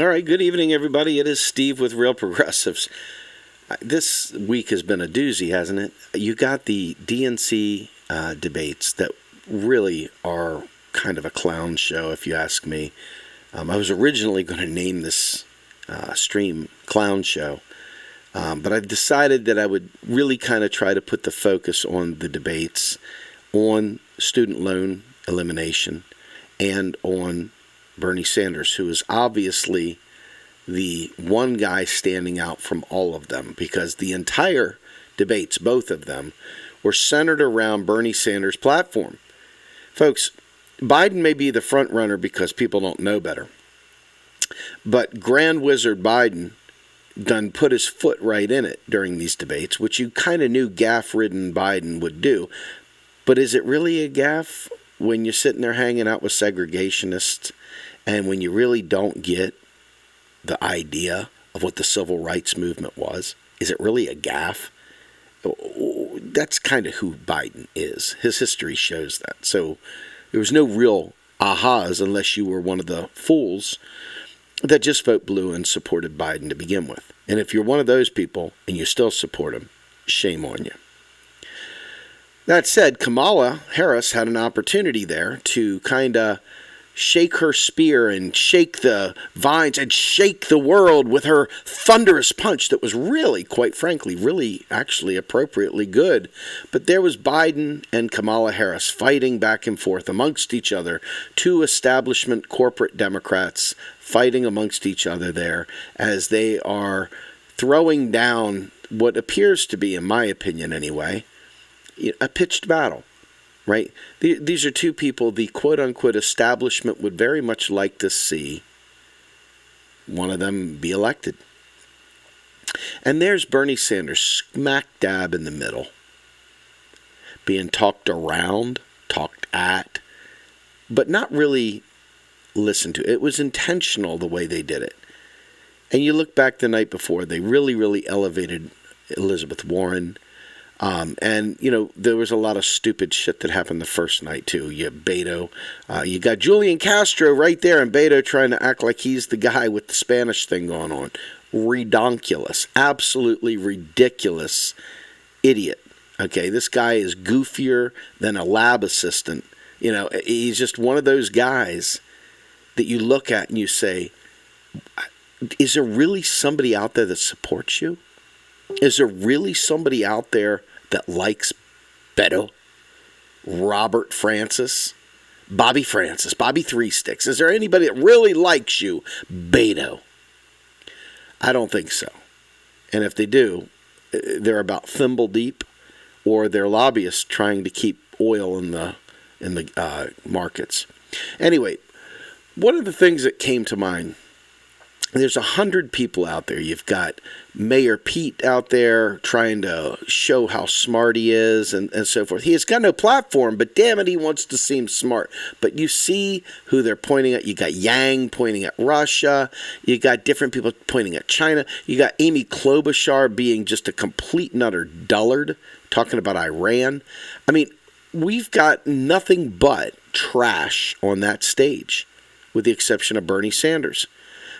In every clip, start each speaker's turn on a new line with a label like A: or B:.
A: All right, good evening, everybody. It is Steve with Real Progressives. This week has been a doozy, hasn't it? You got the DNC debates that really are kind of a clown show, if you ask me. I was originally going to name this stream Clown Show, but I've decided that I would really kind of try to put the focus on the debates, on student loan elimination, and on Bernie Sanders, who is obviously the one guy standing out from all of them, because the entire debates, both of them, were centered around Bernie Sanders' platform. Folks, Biden may be the front runner because people don't know better, but Grand Wizard Biden done put his foot right in it during these debates, which you kind of knew gaffe-ridden Biden would do. But is it really a gaffe when you're sitting there hanging out with segregationists and when you really don't get the idea of what the civil rights movement was? Is it really a gaffe? That's kind of who Biden is. His history shows that. So there was no real ahas unless you were one of the fools that just vote blue and supported Biden to begin with. And if you're one of those people and you still support him, shame on you. That said, Kamala Harris had an opportunity there to kind of shake her spear and shake the vines and shake the world with her thunderous punch that was really, quite frankly, really actually appropriately good. But there was Biden and Kamala Harris fighting back and forth amongst each other, two establishment corporate Democrats fighting amongst each other there as they are throwing down what appears to be, in my opinion anyway, a pitched battle. Right? These are two people the quote-unquote establishment would very much like to see one of them be elected. And there's Bernie Sanders smack dab in the middle, being talked around, talked at, but not really listened to. It was intentional the way they did it. And you look back the night before, they really, really elevated Elizabeth Warren. And, you know, there was a lot of stupid shit that happened the first night, too. You have Beto. You got Julian Castro right there, and Beto trying to act like he's the guy with the Spanish thing going on. Redonkulous. Absolutely ridiculous idiot. Okay, this guy is goofier than a lab assistant. You know, he's just one of those guys that you look at and you say, is there really somebody out there that supports you? Is there really somebody out there that likes Beto, Robert Francis, Bobby Three Sticks? Is there anybody that really likes you, Beto? I don't think so. And if they do, they're about thimble deep, or they're lobbyists trying to keep oil in the markets. Anyway, one of the things that came to mind, there's 100 people out there. You've got Mayor Pete out there trying to show how smart he is and so forth. He has got no platform, but damn it, he wants to seem smart. But you see who they're pointing at. You got Yang pointing at Russia. You got different people pointing at China. You got Amy Klobuchar being just a complete and utter dullard, talking about Iran. I mean, we've got nothing but trash on that stage, with the exception of Bernie Sanders.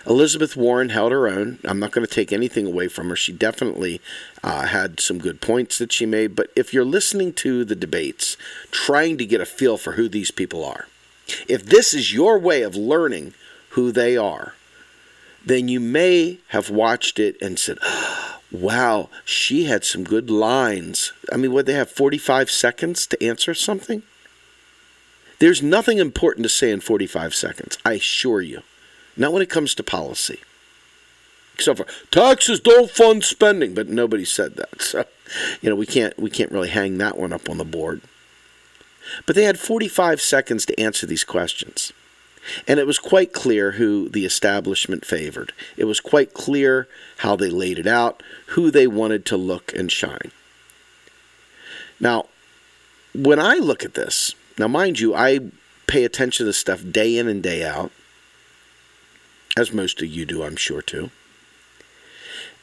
A: Elizabeth Warren held her own. I'm not going to take anything away from her. She definitely had some good points that she made. But if you're listening to the debates, trying to get a feel for who these people are, if this is your way of learning who they are, then you may have watched it and said, wow, she had some good lines. I mean, would they have 45 seconds to answer something? There's nothing important to say in 45 seconds, I assure you. Not when it comes to policy. Except for taxes don't fund spending, but nobody said that. So, you know, we can't really hang that one up on the board. But they had 45 seconds to answer these questions. And it was quite clear who the establishment favored. It was quite clear how they laid it out, who they wanted to look and shine. Now, when I look at this, now mind you, I pay attention to this stuff day in and day out, as most of you do, I'm sure, too.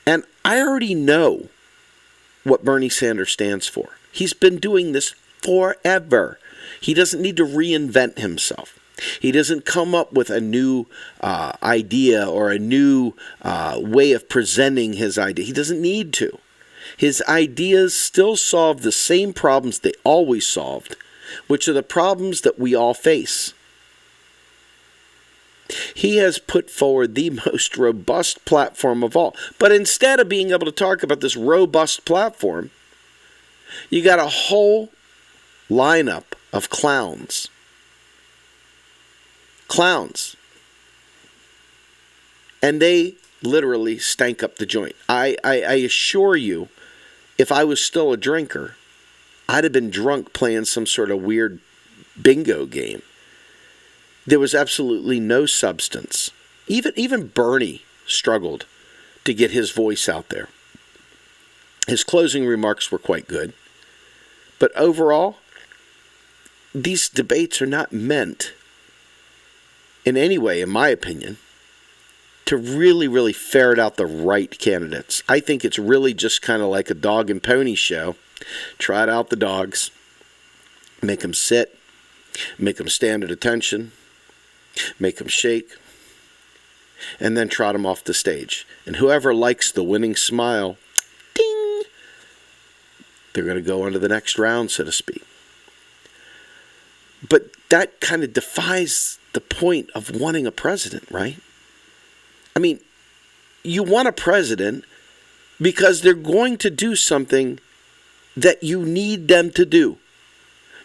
A: And I already know what Bernie Sanders stands for. He's been doing this forever. He doesn't need to reinvent himself. He doesn't come up with a new idea or a new way of presenting his idea. He doesn't need to. His ideas still solve the same problems they always solved, which are the problems that we all face. He has put forward the most robust platform of all. But instead of being able to talk about this robust platform, you got a whole lineup of clowns. Clowns. And they literally stank up the joint. I assure you, if I was still a drinker, I'd have been drunk playing some sort of weird bingo game. There was absolutely no substance. Even Bernie struggled to get his voice out there. His closing remarks were quite good. But overall, these debates are not meant in any way, in my opinion, to really ferret out the right candidates. I think it's really just kind of like a dog and pony show. Trot out the dogs, make them sit, make them stand at attention, make them shake, and then trot them off the stage. And whoever likes the winning smile, ding, they're going to go on to the next round, so to speak. But that kind of defies the point of wanting a president, right? I mean, you want a president because they're going to do something that you need them to do.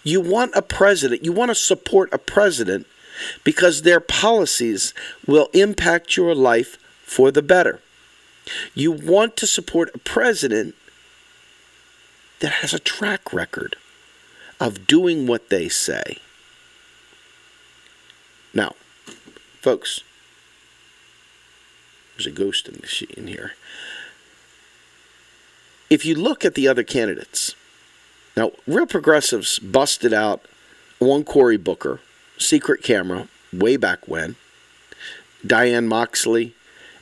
A: You want a president, you want to support a president because their policies will impact your life for the better. You want to support a president that has a track record of doing what they say. Now, folks, there's a ghost in here. If you look at the other candidates, now, real progressives busted out one Cory Booker, secret camera, way back when. Diane Moxley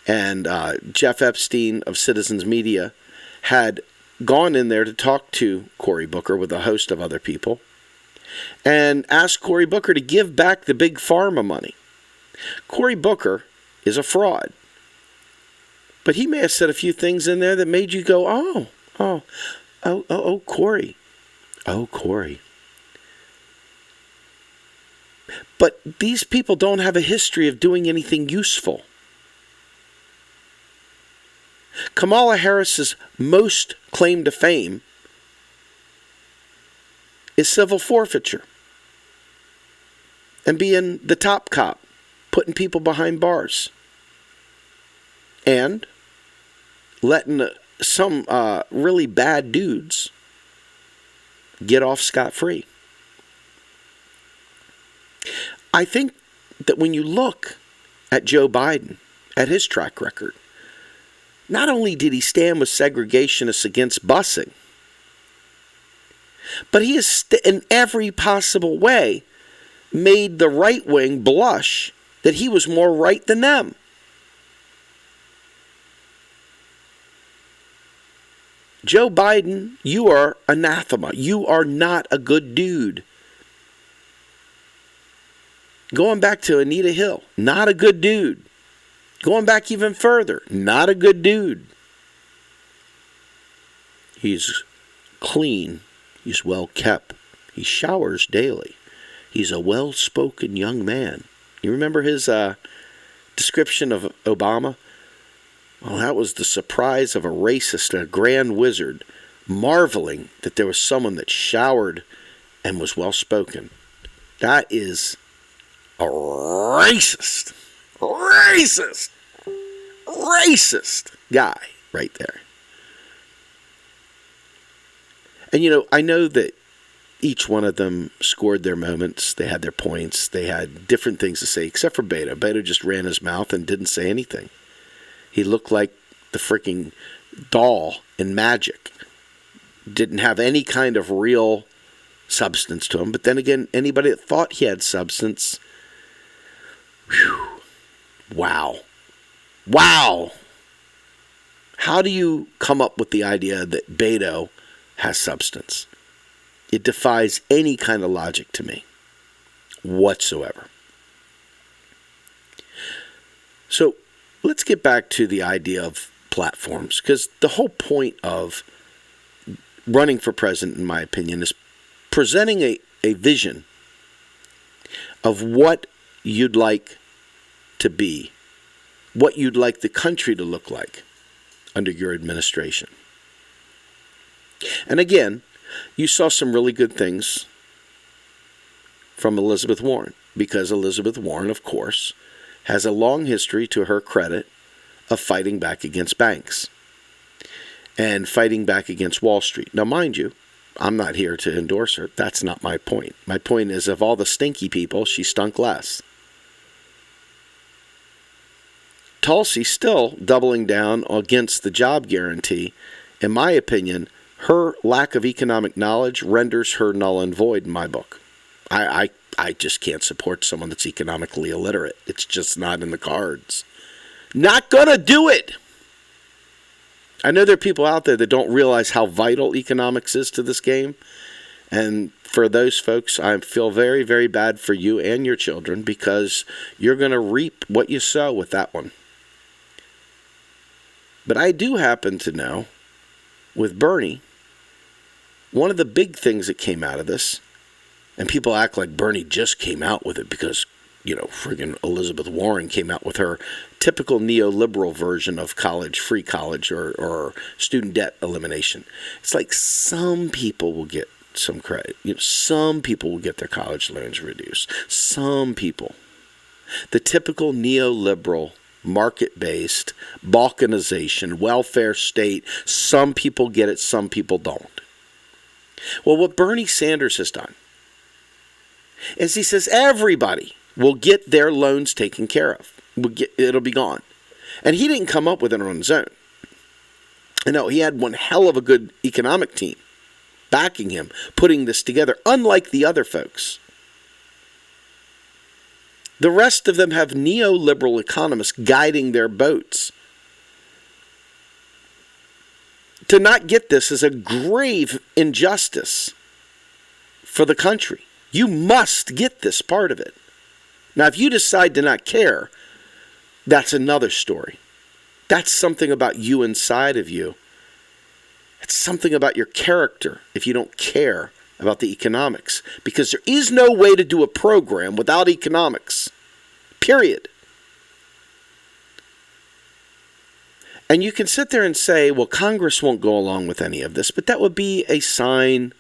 A: and Jeff Epstein of Citizens Media had gone in there to talk to Cory Booker with a host of other people and asked Cory Booker to give back the big pharma money. Cory Booker is a fraud. But he may have said a few things in there that made you go, Cory. Oh, Cory. But these people don't have a history of doing anything useful. Kamala Harris's most claim to fame is civil forfeiture and being the top cop, putting people behind bars, and letting some really bad dudes get off scot-free. I think that when you look at Joe Biden, at his track record, not only did he stand with segregationists against busing, but he has in every possible way made the right wing blush that he was more right than them. Joe Biden, you are anathema. You are not a good dude. Going back to Anita Hill, not a good dude. Going back even further, not a good dude. He's clean. He's well kept. He showers daily. He's a well-spoken young man. You remember his description of Obama? Well, that was the surprise of a racist, a grand wizard, marveling that there was someone that showered and was well-spoken. That is a racist guy right there. And, I know that each one of them scored their moments. They had their points. They had different things to say, except for Beto. Beto just ran his mouth and didn't say anything. He looked like the freaking doll in Magic. Didn't have any kind of real substance to him. But then again, anybody that thought he had substance, whew, wow. How do you come up with the idea that Beto has substance? It defies any kind of logic to me whatsoever. So let's get back to the idea of platforms, because the whole point of running for president, in my opinion, is presenting a vision of what you'd like to be, what you'd like the country to look like under your administration. And again, you saw some really good things from Elizabeth Warren, because Elizabeth Warren, of course, has a long history, to her credit, of fighting back against banks and fighting back against Wall Street. Now, mind you, I'm not here to endorse her. That's not my point. My point is, of all the stinky people, she stunk less. Tulsi still doubling down against the job guarantee. In my opinion, her lack of economic knowledge renders her null and void in my book. I just can't support someone that's economically illiterate. It's just not in the cards. Not gonna do it. I know there are people out there that don't realize how vital economics is to this game. And for those folks, I feel very, very bad for you and your children, because you're going to reap what you sow with that one. But I do happen to know, with Bernie, one of the big things that came out of this, and people act like Bernie just came out with it because, friggin' Elizabeth Warren came out with her typical neoliberal version of free college or student debt elimination. It's like some people will get some credit. Some people will get their college loans reduced. Some people. The typical neoliberal, market-based, balkanization, welfare state, some people get it, some people don't. Well, what Bernie Sanders has done is he says everybody will get their loans taken care of. It'll be gone. And he didn't come up with it on his own. No, he had one hell of a good economic team backing him, putting this together, unlike the other folks. The rest of them have neoliberal economists guiding their boats. To not get this is a grave injustice for the country. You must get this part of it. Now, if you decide to not care, that's another story. That's something about you inside of you. It's something about your character if you don't care about the economics. Because there is no way to do a program without economics. Period. And you can sit there and say, well, Congress won't go along with any of this, but that would be a sign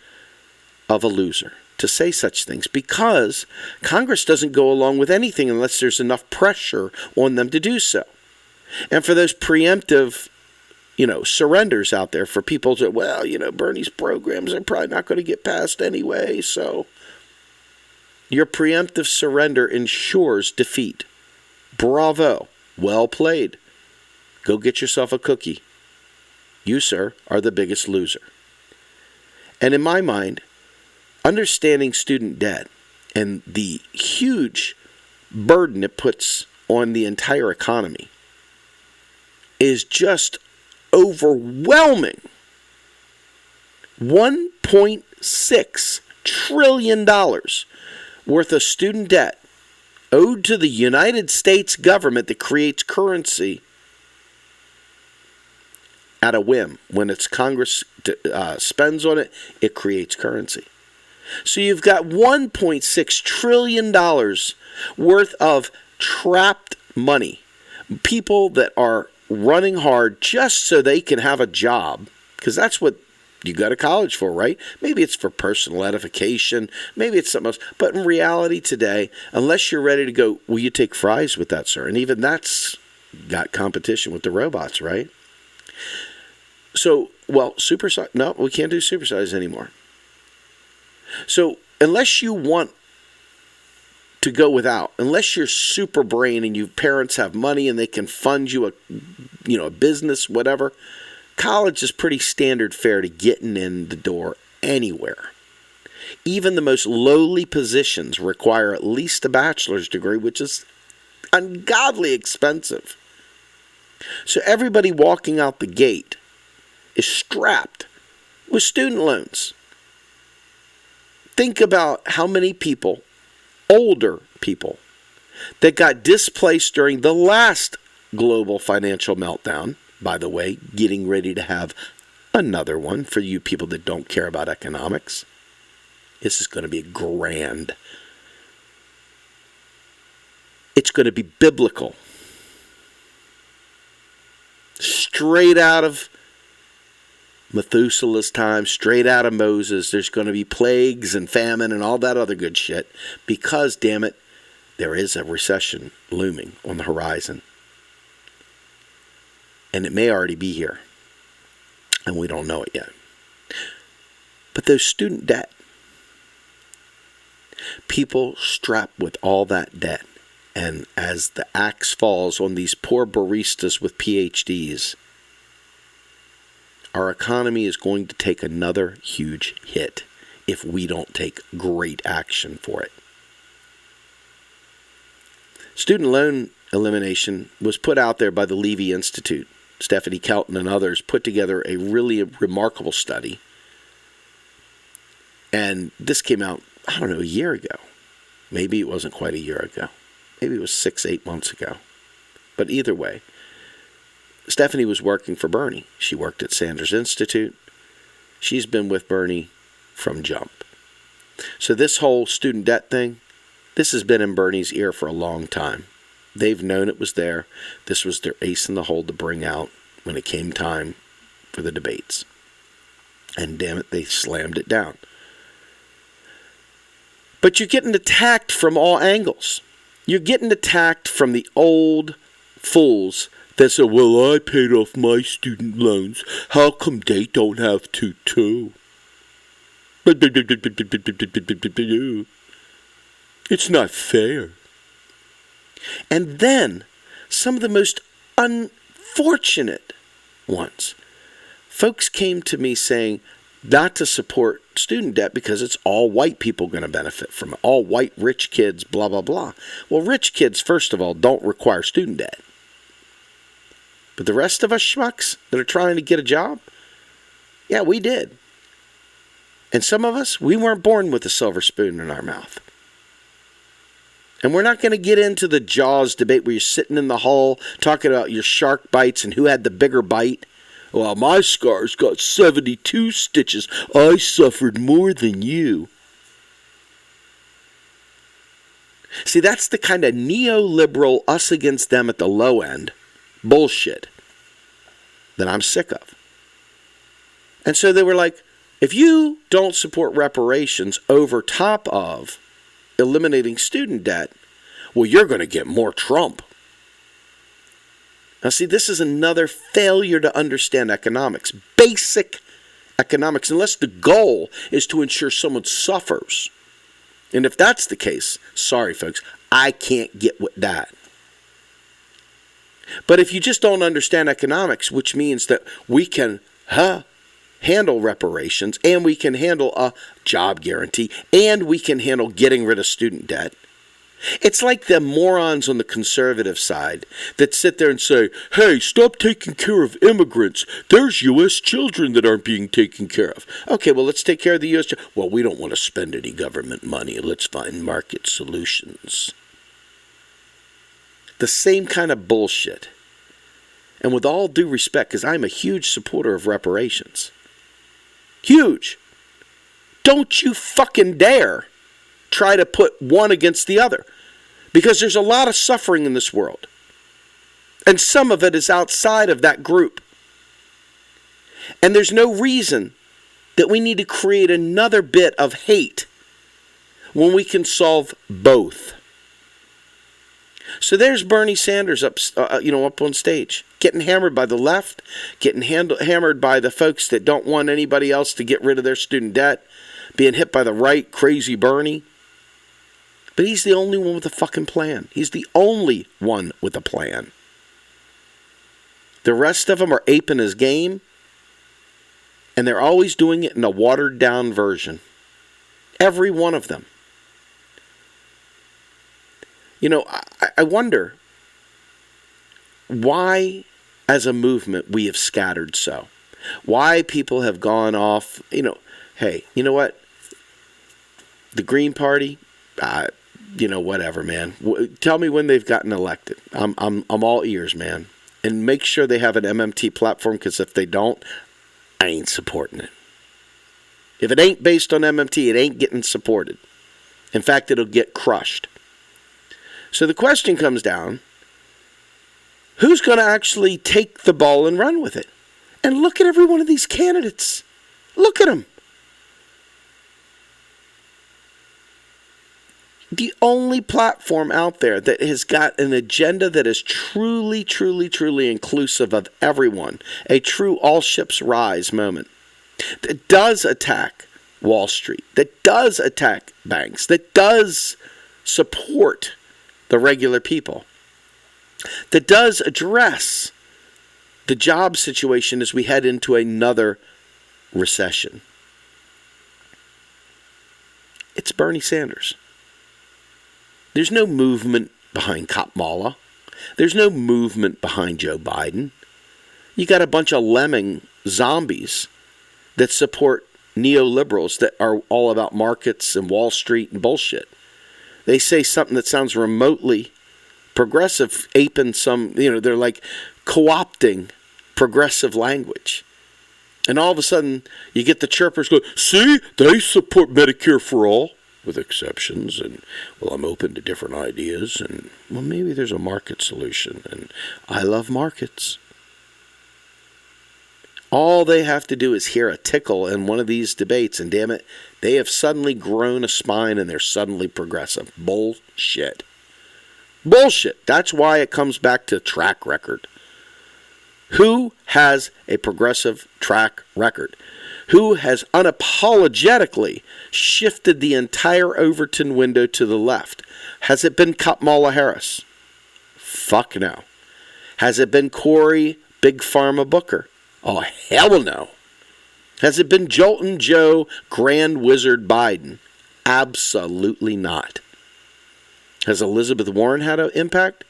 A: of a loser to say such things, because Congress doesn't go along with anything unless there's enough pressure on them to do so. And for those preemptive, surrenders out there, for people to, Bernie's programs are probably not going to get passed anyway, so your preemptive surrender ensures defeat. Bravo. Well played. Go get yourself a cookie. You, sir, are the biggest loser. And in my mind, understanding student debt and the huge burden it puts on the entire economy is just overwhelming. $1.6 trillion worth of student debt owed to the United States government that creates currency at a whim. When it's Congress spends on it, it creates currency. So you've got $1.6 trillion worth of trapped money. People that are running hard just so they can have a job, because that's what you go to college for, right? Maybe it's for personal edification. Maybe it's something else. But in reality today, unless you're ready to go, will you take fries with that, sir? And even that's got competition with the robots, right? So, supersize. No, we can't do supersize anymore. So unless you want to go without, unless you're super brain and your parents have money and they can fund you a business, whatever, college is pretty standard fare to getting in the door anywhere. Even the most lowly positions require at least a bachelor's degree, which is ungodly expensive. So everybody walking out the gate is strapped with student loans. Think about how many people, older people, that got displaced during the last global financial meltdown. By the way, getting ready to have another one for you people that don't care about economics. This is going to be grand. It's going to be biblical. Straight out of Methuselah's time, straight out of Moses. There's going to be plagues and famine and all that other good shit because, damn it, there is a recession looming on the horizon. And it may already be here. And we don't know it yet. But those student debt, people strapped with all that debt, and as the axe falls on these poor baristas with PhDs, our economy is going to take another huge hit if we don't take great action for it. Student loan elimination was put out there by the Levy Institute. Stephanie Kelton and others put together a really remarkable study. And this came out, I don't know, a year ago. Maybe it wasn't quite a year ago. Maybe it was 6-8 months ago. But either way, Stephanie was working for Bernie. She worked at Sanders Institute. She's been with Bernie from jump. So this whole student debt thing, this has been in Bernie's ear for a long time. They've known it was there. This was their ace in the hole to bring out when it came time for the debates. And damn it, they slammed it down. But you're getting attacked from all angles. You're getting attacked from the old fools that say, well, I paid off my student loans. How come they don't have to too? It's not fair. And then some of the most unfortunate ones. Folks came to me saying not to support student debt because it's all white people going to benefit from it. All white rich kids, blah, blah, blah. Well, rich kids, first of all, don't require student debt. But the rest of us schmucks that are trying to get a job, yeah, we did. And some of us, we weren't born with a silver spoon in our mouth. And we're not going to get into the Jaws debate where you're sitting in the hall talking about your shark bites and who had the bigger bite. Well, my scars got 72 stitches. I suffered more than you. See, that's the kind of neoliberal us against them at the low end bullshit that I'm sick of. And so they were like, if you don't support reparations over top of eliminating student debt, well, you're going to get more Trump. Now, see, this is another failure to understand economics. Basic economics, unless the goal is to ensure someone suffers. And if that's the case, sorry, folks, I can't get with that. But if you just don't understand economics, which means that we can handle reparations, and we can handle a job guarantee, and we can handle getting rid of student debt. It's like the morons on the conservative side that sit there and say, hey, stop taking care of immigrants. There's U.S. children that aren't being taken care of. Okay, well, let's take care of the U.S. children. Well, we don't want to spend any government money. Let's find market solutions. The same kind of bullshit. And with all due respect, because I'm a huge supporter of reparations. Huge. Don't you fucking dare try to put one against the other. Because there's a lot of suffering in this world. And some of it is outside of that group. And there's no reason that we need to create another bit of hate when we can solve both. So there's Bernie Sanders up on stage, getting hammered by the left, getting hammered by the folks that don't want anybody else to get rid of their student debt, being hit by the right, crazy Bernie. But he's the only one with a fucking plan. He's the only one with a plan. The rest of them are aping his game, and they're always doing it in a watered-down version. Every one of them. You know, I wonder why, as a movement, we have scattered so. Why people have gone off, hey, you know what? The Green Party, whatever, man. Tell me when they've gotten elected. I'm all ears, man. And make sure they have an MMT platform, because if they don't, I ain't supporting it. If it ain't based on MMT, it ain't getting supported. In fact, it'll get crushed. So the question comes down, who's going to actually take the ball and run with it? And look at every one of these candidates. Look at them. The only platform out there that has got an agenda that is truly, truly, truly inclusive of everyone, a true all ships rise moment, that does attack Wall Street, that does attack banks, that does support the regular people, that does address the job situation as we head into another recession. It's Bernie Sanders. There's no movement behind Kamala. There's no movement behind Joe Biden. You got a bunch of lemming zombies that support neoliberals that are all about markets and Wall Street and bullshit. They say something that sounds remotely progressive, aping some, they're like co-opting progressive language. And all of a sudden, you get the chirpers go, see, they support Medicare for all, with exceptions, and, well, I'm open to different ideas, and, well, maybe there's a market solution, and I love markets. All they have to do is hear a tickle in one of these debates, and damn it, they have suddenly grown a spine, and they're suddenly progressive. Bullshit. Bullshit. That's why it comes back to track record. Who has a progressive track record? Who has unapologetically shifted the entire Overton window to the left? Has it been Kamala Harris? Fuck no. Has it been Cory Big Pharma Booker? Oh, hell no. Has it been Jolton Joe Grand Wizard Biden? Absolutely not. Has Elizabeth Warren had an impact?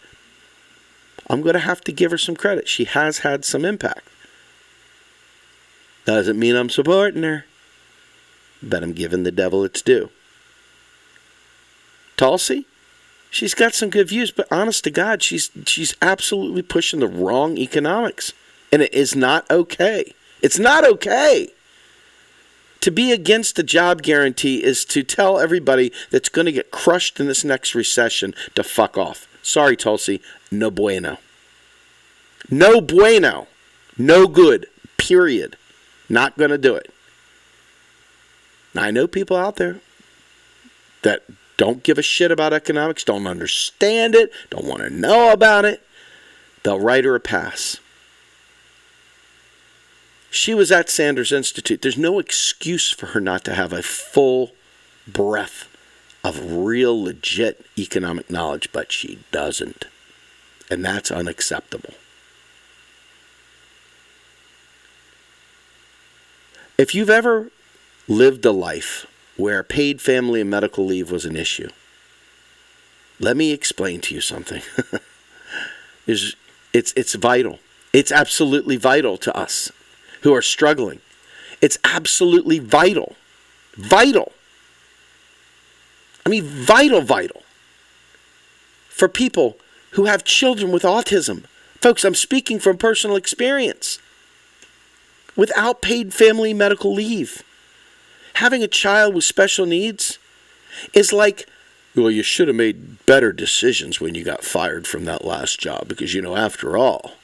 A: I'm going to have to give her some credit. She has had some impact. Doesn't mean I'm supporting her, but I'm giving the devil its due. Tulsi, she's got some good views, but honest to God, she's absolutely pushing the wrong economics. And it is not okay. It's not okay. To be against the job guarantee is to tell everybody that's going to get crushed in this next recession to fuck off. Sorry, Tulsi. No bueno. No bueno. No good. Period. Not going to do it. Now, I know people out there that don't give a shit about economics, don't understand it, don't want to know about it. They'll write her a pass. She was at Sanders Institute. There's no excuse for her not to have a full breadth of real, legit economic knowledge, but she doesn't. And that's unacceptable. If you've ever lived a life where paid family and medical leave was an issue, let me explain to you something. It's vital. It's absolutely vital to us who are struggling. It's absolutely vital. Vital. I mean, vital. For people who have children with autism. Folks, I'm speaking from personal experience. Without paid family medical leave, having a child with special needs is like, well, you should have made better decisions when you got fired from that last job because, after all,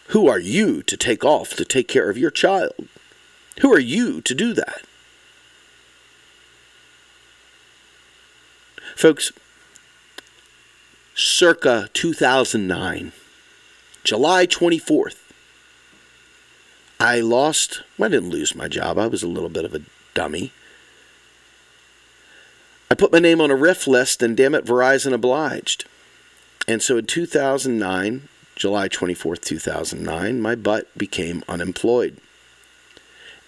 A: who are you to take off to take care of your child? Who are you to do that? Folks, circa 2009, July 24th, I didn't lose my job. I was a little bit of a dummy. I put my name on a RIF list, and damn it, Verizon obliged. And so in 2009, July 24th, 2009, my butt became unemployed.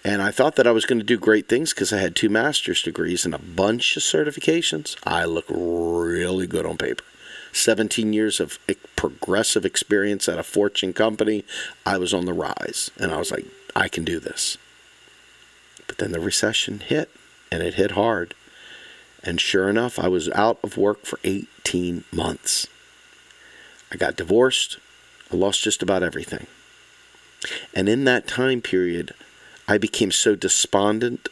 A: And I thought that I was going to do great things because I had 2 master's degrees and a bunch of certifications. I look really good on paper. 17 years of progressive experience at a Fortune company. I was on the rise. And I was like, I can do this. But then the recession hit, and it hit hard. And sure enough, I was out of work for 18 months. I got divorced. I lost just about everything. And in that time period, I became so despondent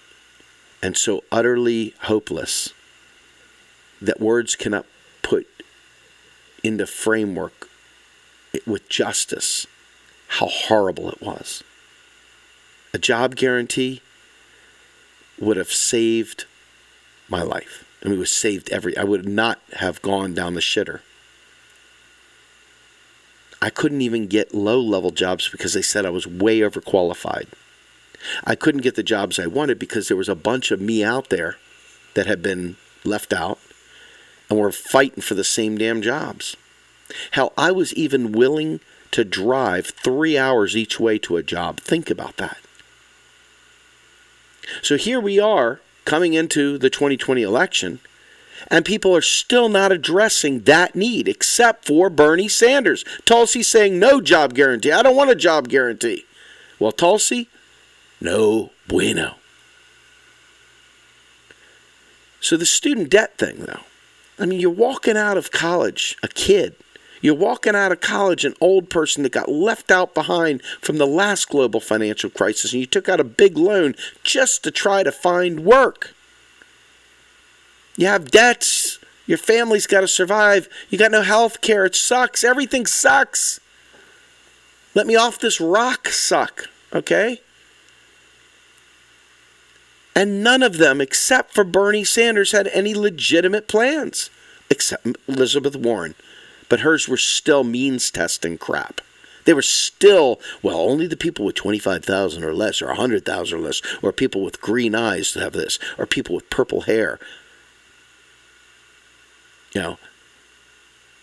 A: and so utterly hopeless that words cannot put into framework with justice how horrible it was. A job guarantee would have saved my life. I mean, it was saved I would not have gone down the shitter. I couldn't even get low-level jobs because they said I was way overqualified. I couldn't get the jobs I wanted because there was a bunch of me out there that had been left out and were fighting for the same damn jobs. Hell, I was even willing to drive 3 hours each way to a job. Think about that. So here we are coming into the 2020 election, and people are still not addressing that need, except for Bernie Sanders. Tulsi saying no job guarantee. I don't want a job guarantee. Well, Tulsi, no bueno. So the student debt thing, though. I mean, you're walking out of college, a kid. You're walking out of college, an old person that got left out behind from the last global financial crisis, and you took out a big loan just to try to find work. You have debts. Your family's got to survive. You got no health care. It sucks. Everything sucks. Let me off this rock suck, okay? And none of them, except for Bernie Sanders, had any legitimate plans, except Elizabeth Warren. But hers were still means testing crap. They were still, well, only the people with 25,000 or less, or 100,000 or less, or people with green eyes have this, or people with purple hair. You know,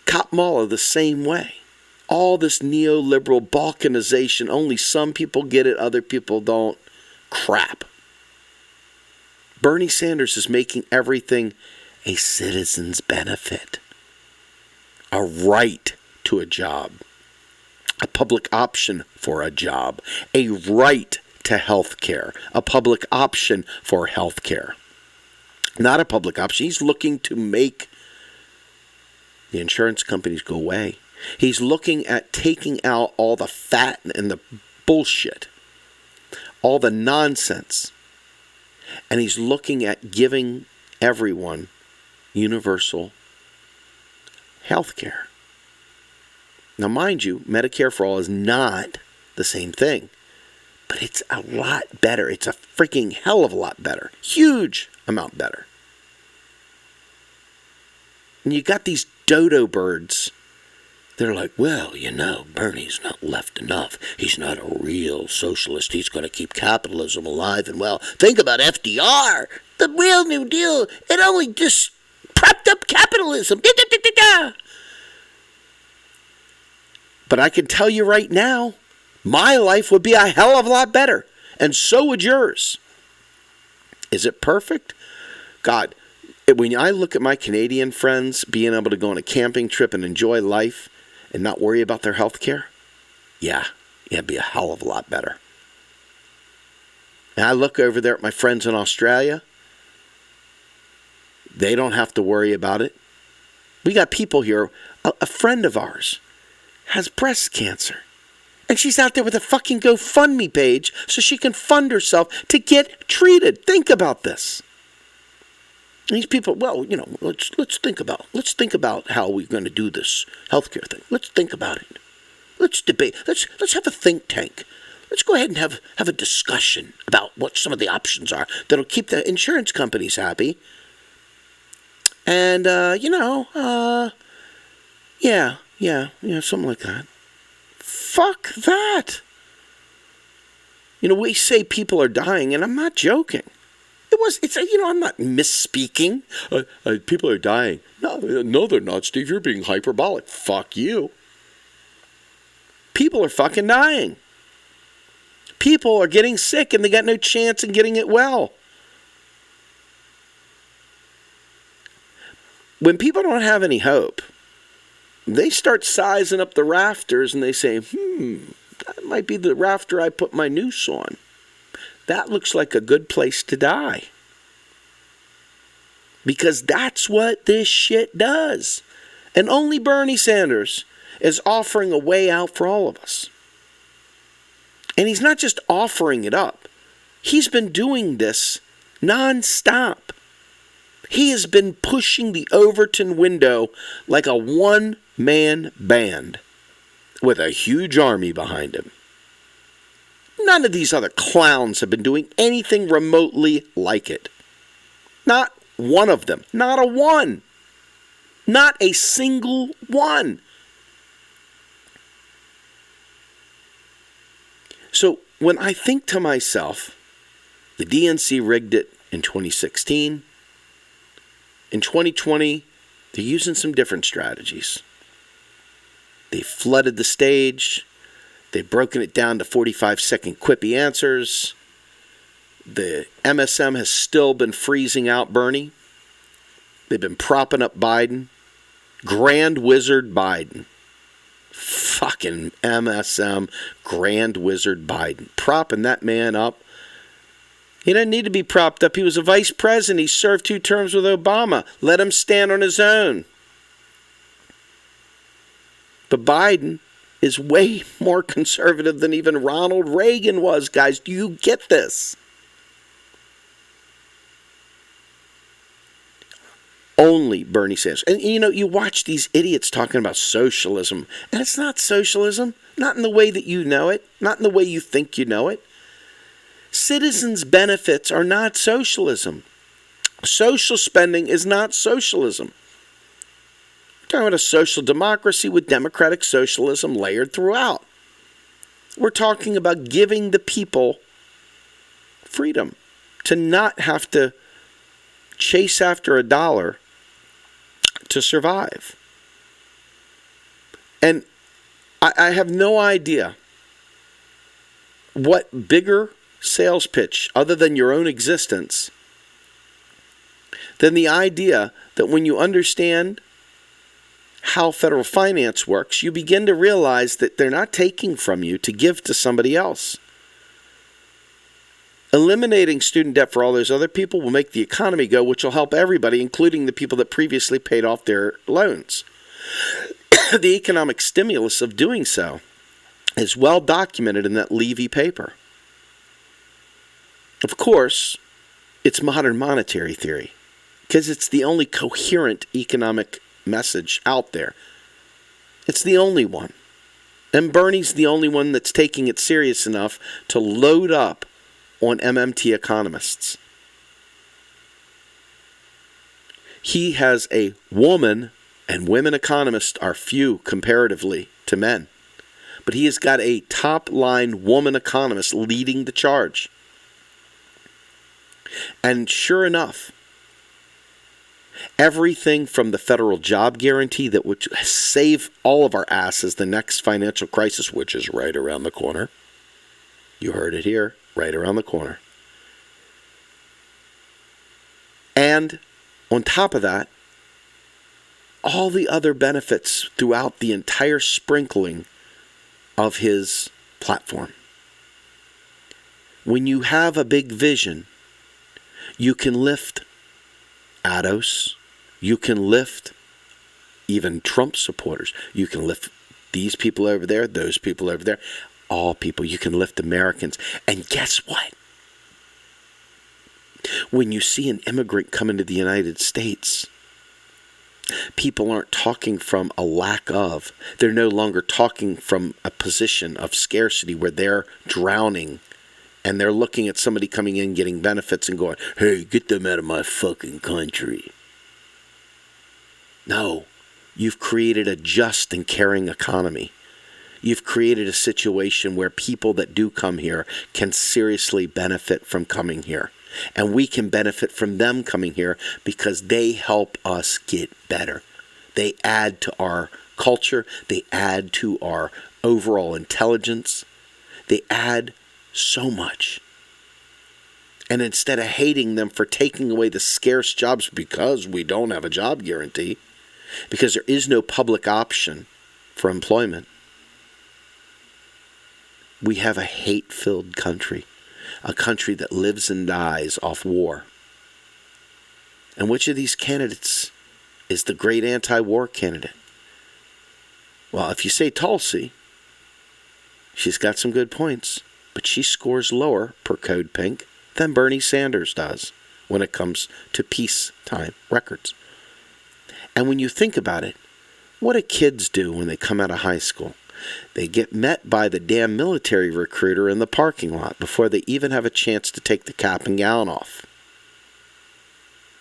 A: Kamala the same way. All this neoliberal balkanization, only some people get it, other people don't. Crap. Bernie Sanders is making everything a citizen's benefit. A right to a job. A public option for a job. A right to health care. A public option for health care. Not a public option. He's looking to make the insurance companies go away. He's looking at taking out all the fat and the bullshit. All the nonsense. And he's looking at giving everyone universal health care. Now, mind you, Medicare for all is not the same thing. But it's a lot better. It's a freaking hell of a lot better. Huge amount better. And you got these dodo birds. They're like, well, you know, Bernie's not left enough. He's not a real socialist. He's going to keep capitalism alive and well. Think about FDR. The real New Deal. It only just propped up capitalism. But I can tell you right now, my life would be a hell of a lot better. And so would yours. Is it perfect? God, when I look at my Canadian friends being able to go on a camping trip and enjoy life and not worry about their health care, yeah, it'd be a hell of a lot better. And I look over there at my friends in Australia. They don't have to worry about it. We got people here. A friend of ours has breast cancer. And she's out there with a fucking GoFundMe page so she can fund herself to get treated. Think about this. These people, well, you know, let's think about how we're going to do this healthcare thing. Let's think about it. Let's debate. Let's have a think tank. Let's go ahead and have a discussion about what some of the options are that'll keep the insurance companies happy. And yeah, something like that. Fuck that. You know, we say people are dying, and I'm not joking. I'm not misspeaking. People are dying. No, they're not, Steve. You're being hyperbolic. Fuck you. People are fucking dying. People are getting sick, and they got no chance in getting it well. When people don't have any hope, they start sizing up the rafters, and they say, that might be the rafter I put my noose on. That looks like a good place to die. because that's what this shit does. And only Bernie Sanders is offering a way out for all of us. And he's not just offering it up. He's been doing this nonstop. He has been pushing the Overton window like a one-man band with a huge army behind him. None of these other clowns have been doing anything remotely like it. Not one of them. Not a one. Not a single one. So when I think to myself, the DNC rigged it in 2016. In 2020, they're using some different strategies. They flooded the stage. They've broken it down to 45-second quippy answers. The MSM has still been freezing out Bernie. They've been propping up Biden. Grand Wizard Biden. Fucking MSM Grand Wizard Biden. Propping that man up. He doesn't need to be propped up. He was a vice president. He served 2 terms with Obama. Let him stand on his own. But Biden is way more conservative than even Ronald Reagan was, guys. Do you get this? Only Bernie Sanders. And you know, you watch these idiots talking about socialism, and it's not socialism. Not in the way that you know it. Not in the way you think you know it. Citizens' benefits are not socialism. Social spending is not socialism. We're talking about a social democracy with democratic socialism layered throughout. We're talking about giving the people freedom to not have to chase after a dollar to survive. And I have no idea what bigger sales pitch other than your own existence than the idea that when you understand how federal finance works, you begin to realize that they're not taking from you to give to somebody else. Eliminating student debt for all those other people will make the economy go, which will help everybody, including the people that previously paid off their loans. The economic stimulus of doing so is well documented in that Levy paper. Of course, it's modern monetary theory, because it's the only coherent economic message out there. It's the only one. And Bernie's the only one that's taking it serious enough to load up on MMT economists. He has a woman, and women economists are few comparatively to men. But he has got a top-line woman economist leading the charge. And sure enough, everything from the federal job guarantee that would save all of our asses the next financial crisis, which is right around the corner. You heard it here, right around the corner. And on top of that, all the other benefits throughout the entire sprinkling of his platform. When you have a big vision, you can lift ADOS, you can lift even Trump supporters, you can lift these people over there, those people over there, all people. You can lift Americans. And guess what? When you see an immigrant come into the United States, people aren't talking from a lack of. They're no longer talking from a position of scarcity where they're drowning and they're looking at somebody coming in getting benefits and going, hey, get them out of my fucking country. No, you've created a just and caring economy. You've created a situation where people that do come here can seriously benefit from coming here. And we can benefit from them coming here because they help us get better. They add to our culture. They add to our overall intelligence. They add so much. And instead of hating them for taking away the scarce jobs because we don't have a job guarantee, because there is no public option for employment, we have a hate-filled country, a country that lives and dies off war. And which of these candidates is the great anti-war candidate? Well, if you say Tulsi, she's got some good points, but she scores lower per Code Pink than Bernie Sanders does when it comes to peacetime records. And when you think about it, what do kids do when they come out of high school? They get met by the damn military recruiter in the parking lot before they even have a chance to take the cap and gown off.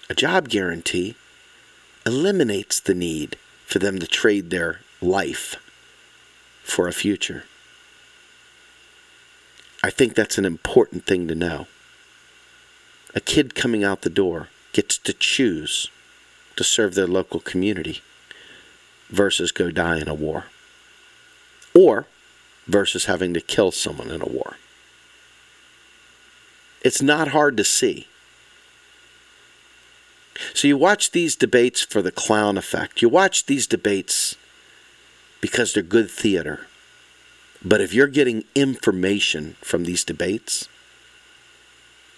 A: A job guarantee eliminates the need for them to trade their life for a future. I think that's an important thing to know. A kid coming out the door gets to choose to serve their local community versus go die in a war, or versus having to kill someone in a war. It's not hard to see. So you watch these debates for the clown effect. You watch these debates because they're good theater. But if you're getting information from these debates,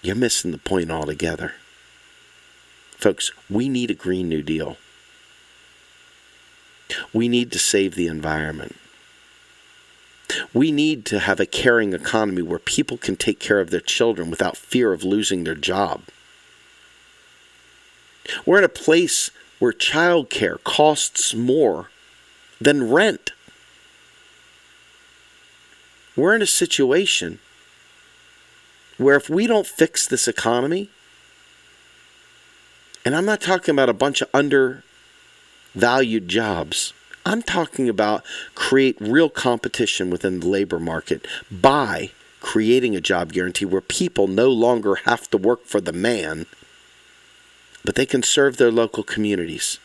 A: you're missing the point altogether. Folks, we need a Green New Deal. We need to save the environment. We need to have a caring economy where people can take care of their children without fear of losing their job. We're in a place where childcare costs more than rent. We're in a situation where if we don't fix this economy, and I'm not talking about a bunch of undervalued jobs, I'm talking about create real competition within the labor market by creating a job guarantee where people no longer have to work for the man, but they can serve their local communities.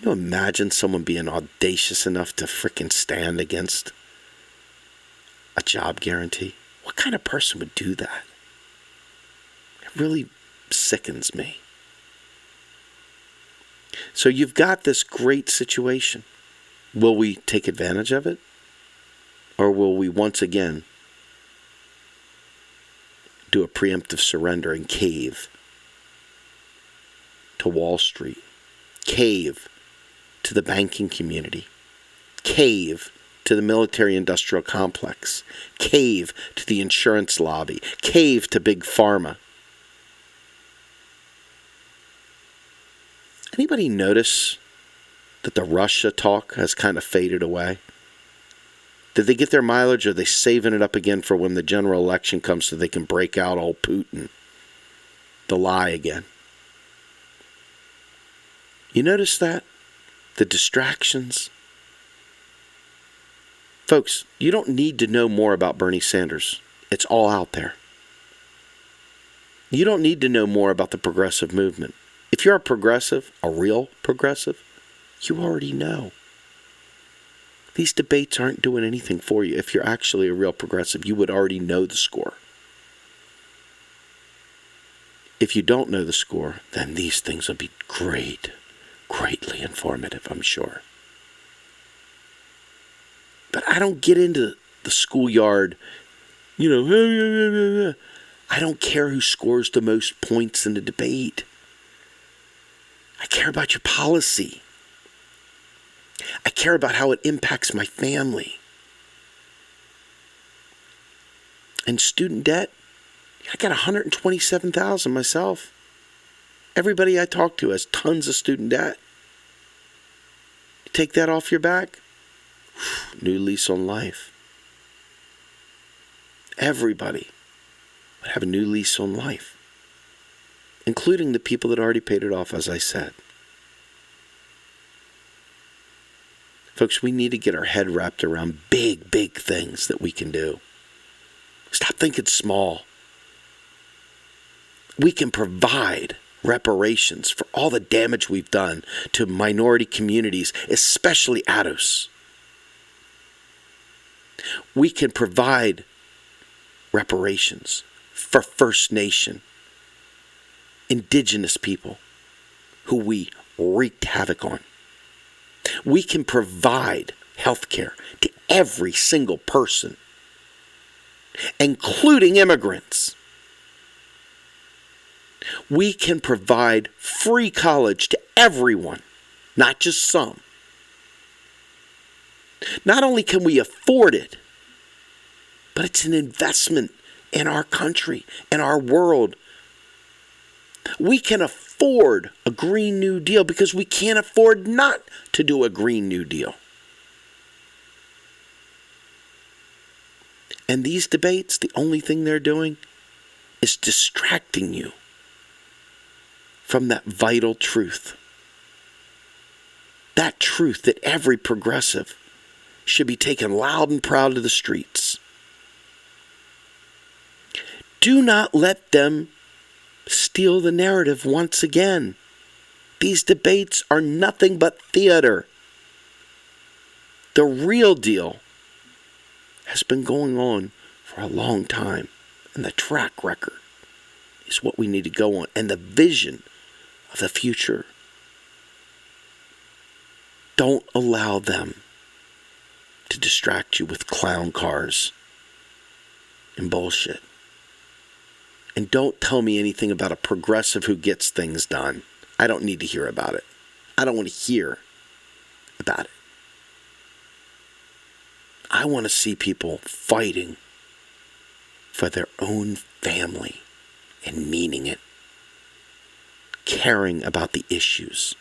A: Can you imagine someone being audacious enough to frickin' stand against a job guarantee? What kind of person would do that? It really sickens me. So you've got this great situation. Will we take advantage of it? Or will we once again do a preemptive surrender and cave to Wall Street, cave to the banking community, cave to the military-industrial complex, cave to the insurance lobby, cave to Big Pharma? Anybody notice that the Russia talk has kind of faded away? Did they get their mileage, or are they saving it up again for when the general election comes so they can break out old Putin, the lie again? You notice that? The distractions? Folks, you don't need to know more about Bernie Sanders. It's all out there. You don't need to know more about the progressive movement. If you're a progressive, a real progressive, you already know. These debates aren't doing anything for you. If you're actually a real progressive, you would already know the score. If you don't know the score, then these things will be greatly informative, I'm sure. But I don't get into the schoolyard, I don't care who scores the most points in the debate. I care about your policy. I care about how it impacts my family. And student debt, I got $127,000 myself. Everybody I talk to has tons of student debt. You take that off your back, new lease on life. Everybody would have a new lease on life, including the people that already paid it off, as I said. Folks, we need to get our head wrapped around big things that we can do. Stop thinking small. We can provide reparations for all the damage we've done to minority communities, especially ADOS. We can provide reparations for First Nation, indigenous people who we wreaked havoc on. We can provide health care to every single person, including immigrants. We can provide free college to everyone, not just some. Not only can we afford it, but it's an investment in our country, in our world. We can afford a Green New Deal because we can't afford not to do a Green New Deal. And these debates, the only thing they're doing is distracting you from that vital truth. That truth that every progressive should be taken loud and proud to the streets. Do not let them steal the narrative once again. These debates are nothing but theater. The real deal has been going on for a long time, and the track record is what we need to go on, and the vision of the future. Don't allow them to distract you with clown cars and bullshit. And don't tell me anything about a progressive who gets things done. I don't need to hear about it. I don't want to hear about it. I want to see people fighting for their own family and meaning it, caring about the issues,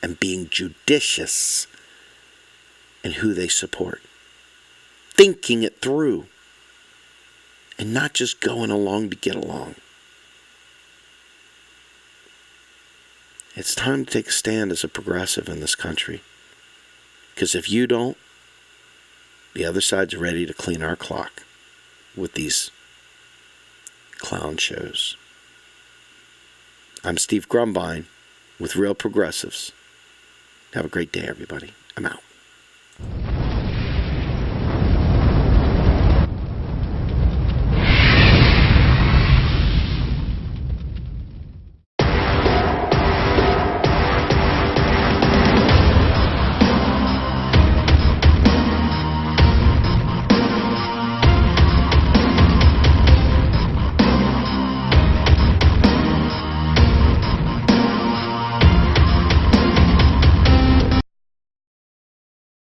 A: and being judicious in who they support, thinking it through, and not just going along to get along. It's time to take a stand as a progressive in this country. Because if you don't, the other side's ready to clean our clock with these clown shows. I'm Steve Grumbine with Real Progressives. Have a great day, everybody. I'm out.